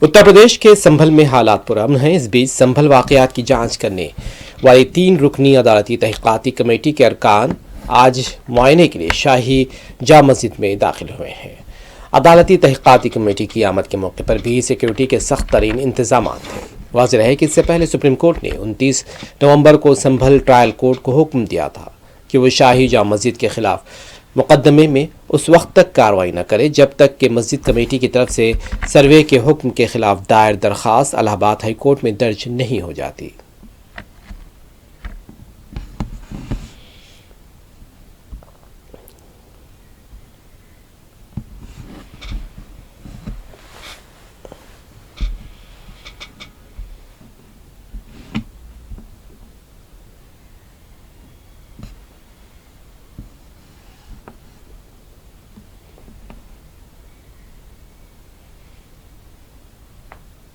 उत्तर प्रदेश के संभल में हालात पुरअमन हैं। इस बीच संभल वाकयात की जांच करने वाली 3 रुकनी अदालती तहकीकाती कमेटी के अरकान आज मुआयने के लिए शाही जामा मस्जिद में दाखिल हुए हैं। अदालती तहकीकाती कमेटी की आमद के मौके पर भी सिक्योरिटी के सख्त तरीन इंतजाम थे। वाज़ेह है कि इससे पहले सुप्रीम कोर्ट ने 29 नवंबर को संभल ट्रायल कोर्ट को हुक्म दिया था कि वो शाही जामा मस्जिद के खिलाफ मुकदमे में उस वक्त तक कार्रवाई न करे जब तक कि मस्जिद कमेटी की तरफ से सर्वे के हुक्म के खिलाफ दायर दरख्वास्त इलाहाबाद हाई कोर्ट में दर्ज नहीं हो जाती।